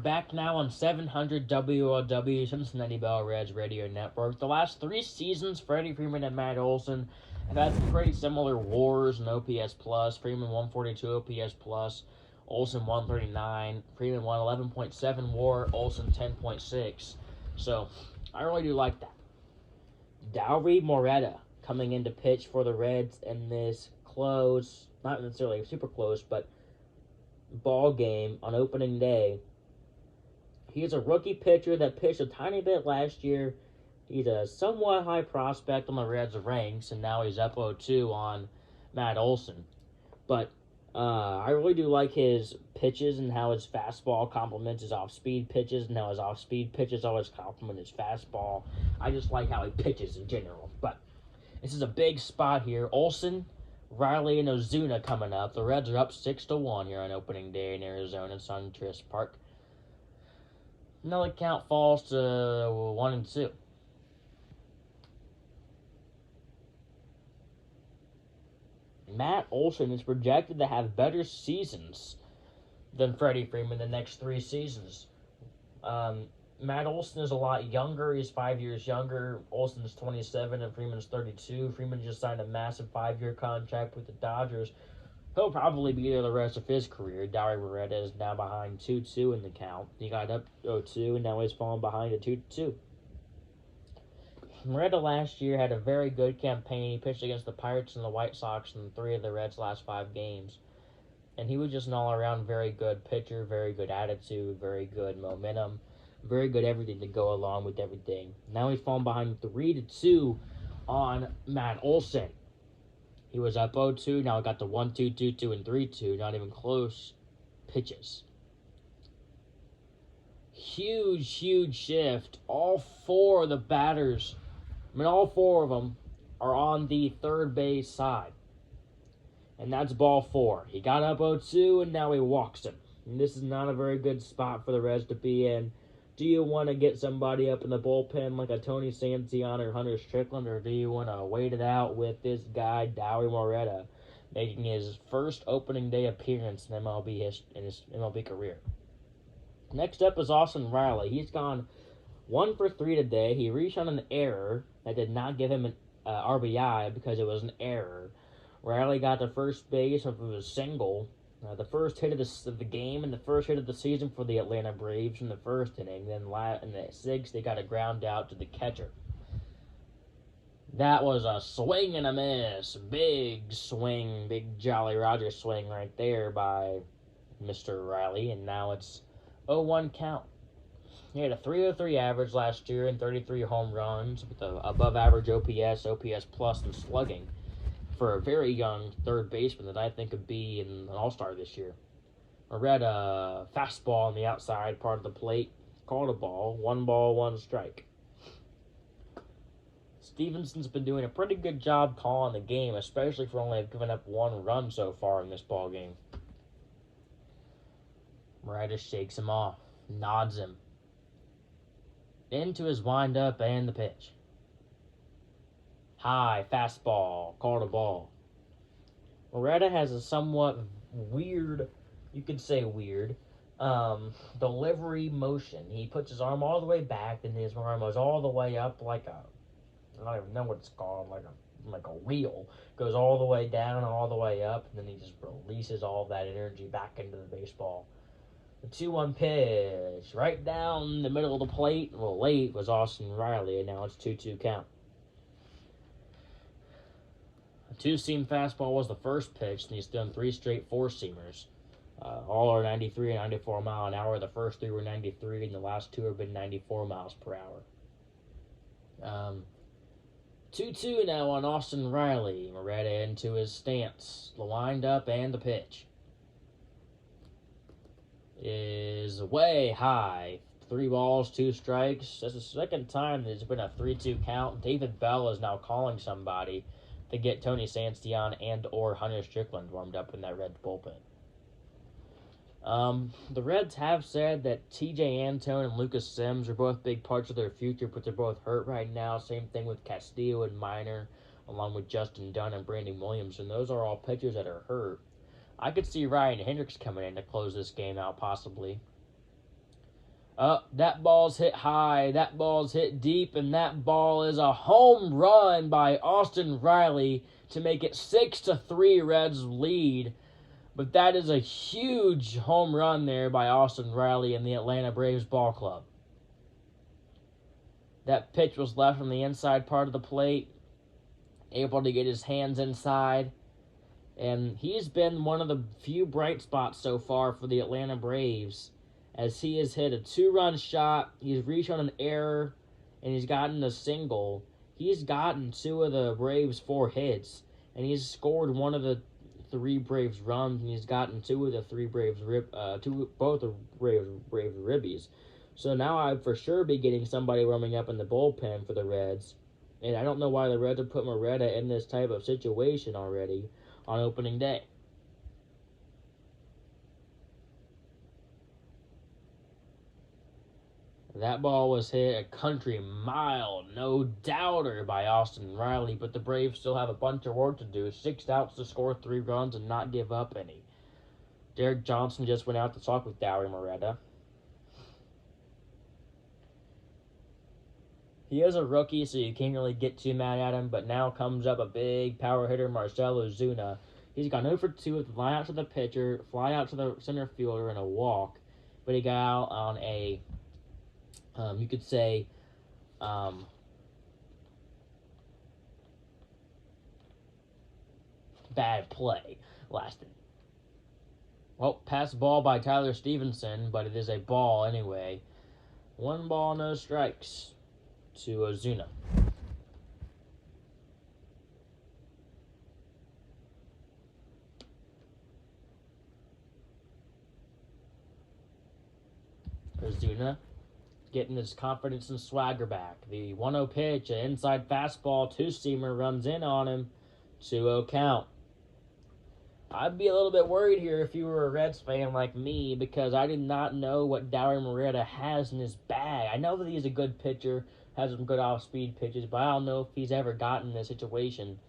back now on 700 WLW Cincinnati Bell Reds Radio Network. The last 3 seasons, Freddie Freeman and Matt Olson have had some pretty similar wars in OPS plus. Freeman 142 OPS plus, Olson 139. Freeman 11.7 WAR, Olson 10.6. So I really do like that. Dauri Moreta coming in to pitch for the Reds in this close, not necessarily super close, but ball game on opening day. He's a rookie pitcher that pitched a tiny bit last year. He's a somewhat high prospect on the Reds' ranks, and now he's up 0-2 on Matt Olson. But I really do like his pitches and how his fastball complements his off-speed pitches, and how his off-speed pitches always complement his fastball. I just like how he pitches in general. But this is a big spot here. Olson, Riley, and Ozuna coming up. The Reds are up 6-1 here on opening day in Arizona, SunTrust Park. Another count falls to 1-2. Matt Olson is projected to have better seasons than Freddie Freeman the next 3 seasons. Matt Olson is a lot younger. He's 5 years younger. Olson's 27 and Freeman's 32. Freeman just signed a massive 5-year contract with the Dodgers. He'll probably be there the rest of his career. Dauri Moreta is now behind 2-2 in the count. He got up 0-2, and now he's falling behind at 2-2. Moreta last year had a very good campaign. He pitched against the Pirates and the White Sox in 3 of the Reds' last 5 games. And he was just an all-around very good pitcher, very good attitude, very good momentum, very good everything to go along with everything. Now he's falling behind 3-2 on Matt Olson. He was up 0-2, now it got to 1-2, 2-2, and 3-2. Not even close pitches. Huge shift. All 4 of the batters, all 4 of them are on the third base side. And that's ball 4. He got up 0-2, and now he walks him. And this is not a very good spot for the Reds to be in. Do you want to get somebody up in the bullpen like a Tony Santillan or Hunter Strickland, or do you want to wait it out with this guy, Dauri Moreta, making his first opening day appearance in his MLB career? Next up is Austin Riley. He's gone 1 for 3 today. He reached on an error that did not give him an RBI because it was an error. Riley got to first base of a single. The first hit of the game and the first hit of the season for the Atlanta Braves in the first inning. Then in the 6th, they got a ground out to the catcher. That was a swing and a miss. Big swing, big Jolly Roger swing right there by Mr. Riley. And now it's 0-1 count. He had a .303 average last year and 33 home runs with an above-average OPS plus, and slugging for a very young third baseman that I think could be an all-star this year. Moreta, fastball on the outside part of the plate, called a ball, 1 strike. Stevenson's been doing a pretty good job calling the game, especially for only giving up 1 run so far in this ball game. Moreta shakes him off, nods him into his windup and the pitch. High fastball, called a ball. Moreta has a somewhat weird, you could say weird, delivery motion. He puts his arm all the way back, and his arm goes all the way up like a, I don't even know what it's called, like a wheel. Goes all the way down and all the way up, and then he just releases all of that energy back into the baseball. The 2-1 pitch, right down the middle of the plate. Well, late was Austin Riley, and now it's 2-2 count. A 2-seam fastball was the first pitch, and he's done 3 straight 4-seamers. All are 93 and 94 mile an hour. The first 3 were 93, and the last 2 have been 94 miles per hour. 2-2 now on Austin Riley. Moreta into his stance. The wind-up and the pitch is way high. 3 balls, 2 strikes. That's the second time there's been a 3-2 count. David Bell is now calling somebody to get Tony Santillan and or Hunter Strickland warmed up in that Reds bullpen. The Reds have said that TJ Antone and Lucas Sims are both big parts of their future, but they're both hurt right now. Same thing with Castillo and Minor, along with Justin Dunn and Brandon Williamson. Those are all pitchers that are hurt. I could see Ryan Hendricks coming in to close this game out, possibly. That ball's hit high, that ball's hit deep, and that ball is a home run by Austin Riley to make it 6-3 Reds lead. But that is a huge home run there by Austin Riley and the Atlanta Braves ball club. That pitch was left on the inside part of the plate, able to get his hands inside. And he's been one of the few bright spots so far for the Atlanta Braves, as he has hit a 2-run shot, he's reached on an error, and he's gotten a single. He's gotten 2 of the Braves' 4 hits, and he's scored 1 of the 3 Braves runs, and he's gotten 2 of the 3 Braves both the Braves ribbies. So now I'd for sure be getting somebody warming up in the bullpen for the Reds, and I don't know why the Reds have put Moreta in this type of situation already on opening day. That ball was hit a country mile, no doubter, by Austin Riley, but the Braves still have a bunch of work to do. 6 outs to score 3 runs and not give up any. Derek Johnson just went out to talk with Dauri Moreta. He is a rookie, so you can't really get too mad at him, but now comes up a big power hitter, Marcell Ozuna. He's gone 0 for 2 with a fly out to the pitcher, fly out to the center fielder, and a walk, but he got out on a you could say, bad play last inning. Well, pass ball by Tyler Stevenson, but it is a ball anyway. 1 ball, no strikes to Ozuna. Ozuna getting his confidence and swagger back. The 1-0 pitch, an inside fastball, 2-seamer runs in on him. 2-0 count. I'd be a little bit worried here if you were a Reds fan like me, because I did not know what Dauri Moreta has in his bag. I know that he's a good pitcher, has some good off-speed pitches, but I don't know if he's ever gotten in this situation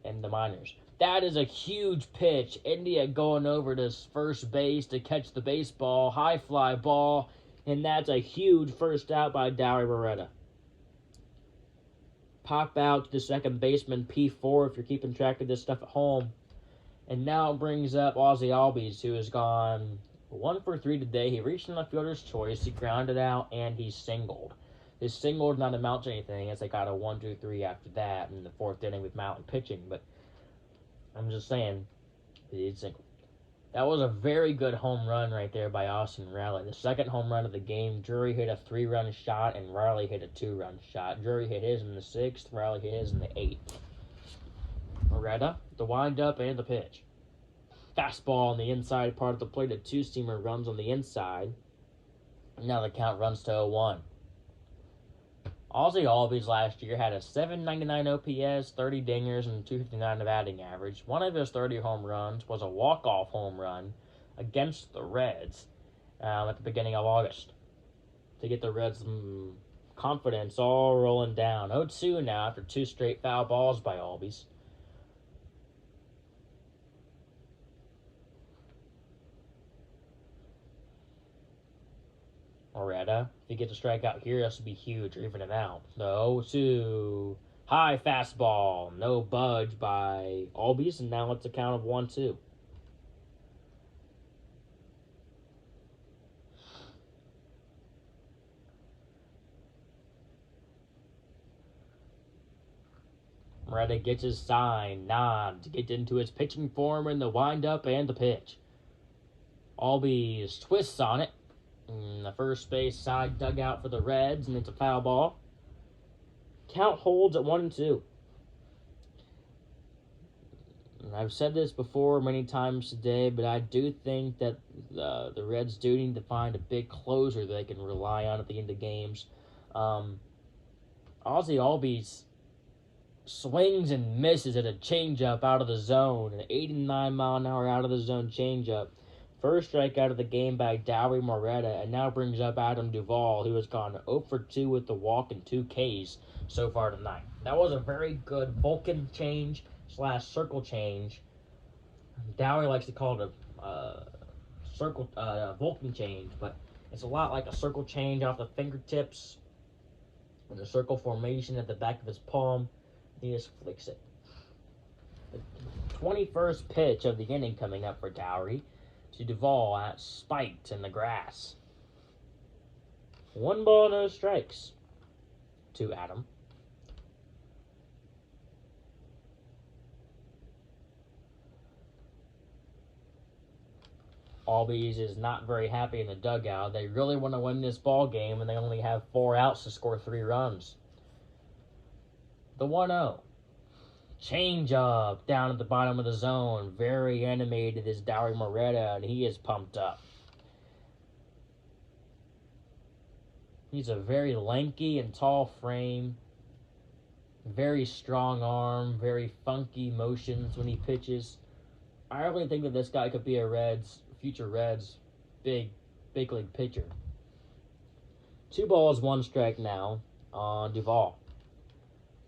in the minors. That is a huge pitch. India going over to first base to catch the baseball. High fly ball. And that's a huge first out by Dauri Moreta. Pop out to the second baseman, P4, if you're keeping track of this stuff at home. And now it brings up Ozzie Albies, who has gone 1 for 3 today. He reached on the fielder's choice, he grounded out, and he singled. His single did not amount to anything, as they got a 1-2-3 after that in the 4th inning with Mountain pitching. But I'm just saying, he did single. That was a very good home run right there by Austin Riley. The second home run of the game. Drury hit a 3-run shot, and Riley hit a 2-run shot. Drury hit his in the 6th, Riley hit his in the 8th. Moreta, the windup and the pitch. Fastball on the inside part of the plate. A 2-seamer runs on the inside. Now the count runs to 0-1. Ozzie Albies last year had a 799 OPS, 30 dingers, and 259 of batting average. One of his 30 home runs was a walk-off home run against the Reds at the beginning of August to get the Reds' confidence all rolling down. 0-2 now after 2 straight foul balls by Albies. Moreta, if he gets a strikeout here, this would be huge, or even it out. The 0-2, high fastball, no budge by Albies, and now it's a count of 1-2. Moreta gets his sign, nod, to get into his pitching form in the windup and the pitch. Albies twists on it. The first base side dugout for the Reds, and it's a foul ball. Count holds at 1-2. I've said this before many times today, but I do think that the Reds do need to find a big closer they can rely on at the end of games. Ozzie Albies swings and misses at a changeup out of the zone, an 89-mile-an-hour out of the zone changeup. First strikeout of the game by Dauri Moreta, and now brings up Adam Duvall, who has gone 0 for 2 with the walk and 2 Ks so far tonight. That was a very good Vulcan change / circle change. Dauri likes to call it a Vulcan change, but It's a lot like a circle change off the fingertips with a circle formation at the back of his palm. He just flicks it. The 21st pitch of the inning coming up for Dowry to Duvall at spiked in the grass. 1 ball, no strikes to Adam. Albies is not very happy in the dugout. They really want to win this ball game, and they only have 4 outs to score 3 runs. The 1-0. Change up down at the bottom of the zone. Very animated is Dowry Moreta, and he is pumped up. He's a very lanky and tall frame. Very strong arm. Very funky motions when he pitches. I really think that this guy could be a future Reds big league pitcher. 2 balls, 1 strike now on Duvall.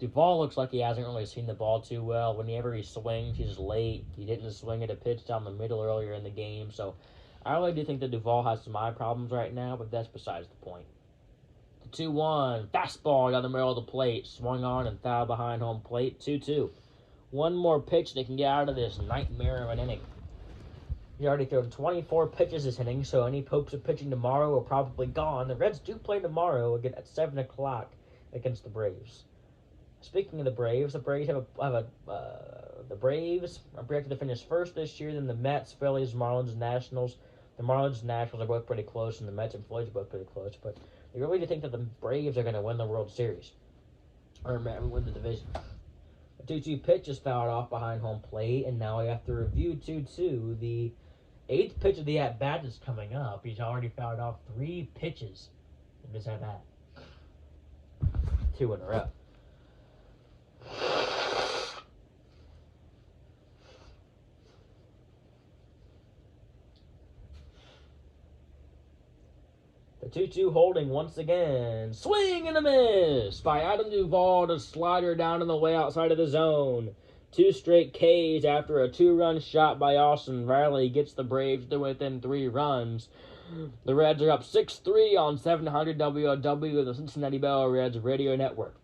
Duvall looks like he hasn't really seen the ball too well. Whenever he swings, he's late. He didn't swing at a pitch down the middle earlier in the game. So I really do think that Duvall has some eye problems right now, but that's besides the point. The 2-1. Fastball down the middle of the plate. Swung on and fouled behind home plate. 2-2. 1 more pitch they can get out of this nightmare of an inning. He's already thrown 24 pitches this inning, so any hopes of pitching tomorrow are probably gone. The Reds do play tomorrow again at 7 o'clock against the Braves. Speaking of the Braves are projected to finish first this year. Then the Mets, Phillies, Marlins, Nationals. The Marlins and Nationals are both pretty close, and the Mets and Phillies are both pretty close. But they really do think that the Braves are going to win the World Series or win the division. A 2-2 pitch is fouled off behind home plate, and now we have to review 2-2. The 8th pitch of the at-bat is coming up. He's already fouled off 3 pitches in this at-bat. 2 in a row. The 2-2 holding once again. Swing and a miss by Adam Duvall to slider down in the way outside of the zone. 2 straight Ks after a 2-run shot by Austin Riley gets the Braves to within 3 runs. The Reds are up 6-3 on 700 WLW, the Cincinnati Bell Reds Radio Network.